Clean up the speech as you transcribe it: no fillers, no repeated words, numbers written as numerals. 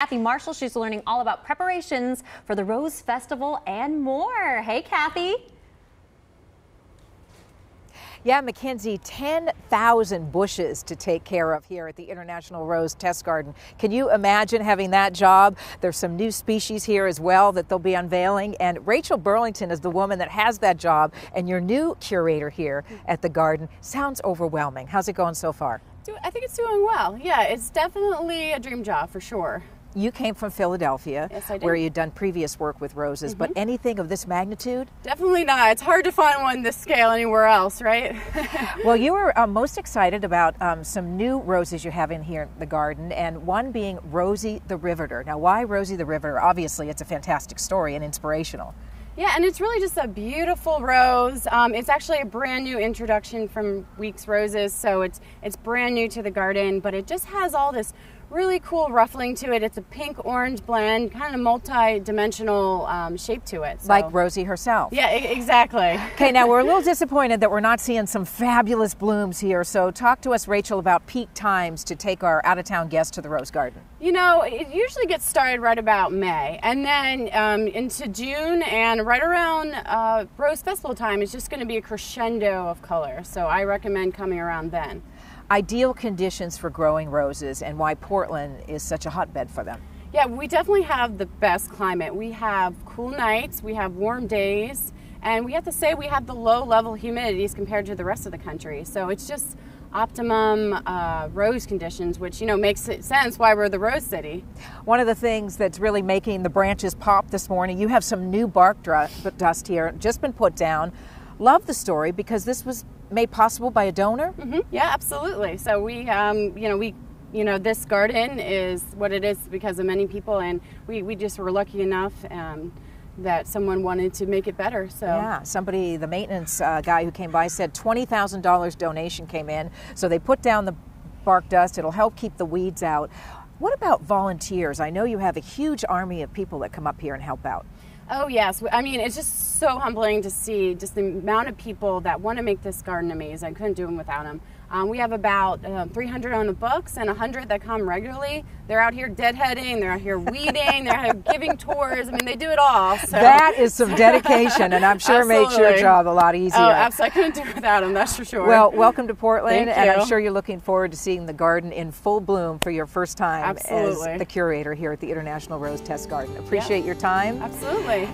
Cathy Marshall. She's learning all about preparations for the Rose Festival and more. Hey, Cathy. Yeah, Mackenzie, 10,000 bushes to take care of here at the International Rose Test Garden. Can you imagine having that job? There's some new species here as well that they'll be unveiling. And Rachel Burlington is the woman that has that job. And your new curator here at the garden. Sounds overwhelming. How's it going so far? I think it's doing well. Yeah, it's definitely a dream job for sure. You came from Philadelphia, yes, I did, where you'd done previous work with roses, but anything of this magnitude? Definitely not. It's hard to find one this scale anywhere else, right? Well, you were most excited about some new roses you have in here in the garden, and one being Rosie the Riveter. Now, why Rosie the Riveter? Obviously, it's a fantastic story and inspirational. Yeah, and it's really just a beautiful rose. It's actually a brand new introduction from Weeks Roses, so it's brand new to the garden, but it just has all this really cool ruffling to it. It's a pink-orange blend, kind of multi-dimensional shape to it. So. Like Rosie herself. Yeah, exactly. Okay, now we're a little disappointed that we're not seeing some fabulous blooms here, so talk to us, Rachel, about peak times to take our out-of-town guests to the Rose Garden. You know, it usually gets started right about May, and then into June, and right around Rose Festival time, it's just going to be a crescendo of color, so I recommend coming around then. Ideal conditions for growing roses and why Portland is such a hotbed for them. Yeah, we definitely have the best climate. We have cool nights, we have warm days, and we have to say we have the low level humidities compared to the rest of the country. So it's just optimum rose conditions, which, you know, makes sense why we're the Rose City. One of the things that's really making the branches pop this morning, you have some new bark dust here, just been put down. Love the story because this was made possible by a donor? Yeah, absolutely. So we, this garden is what it is because of many people, and we just were lucky enough that someone wanted to make it better. So yeah, somebody, the maintenance guy who came by said $20,000 donation came in, so they put down the bark dust. It'll help keep the weeds out. What about volunteers? I know you have a huge army of people that come up here and help out. Oh yes, I mean, it's just so humbling to see just the amount of people that want to make this garden amazing. I couldn't do them without them. We have about 300 on the books and 100 that come regularly. They're out here deadheading, they're out here weeding, they're out here giving tours. I mean, they do it all. So. That is some dedication, and I'm sure makes your job a lot easier. Oh, absolutely. I couldn't do it without them, that's for sure. Well, welcome to Portland, Thank and you. I'm sure you're looking forward to seeing the garden in full bloom for your first time Absolutely. as the curator here at the International Rose Test Garden. Appreciate your time. Absolutely.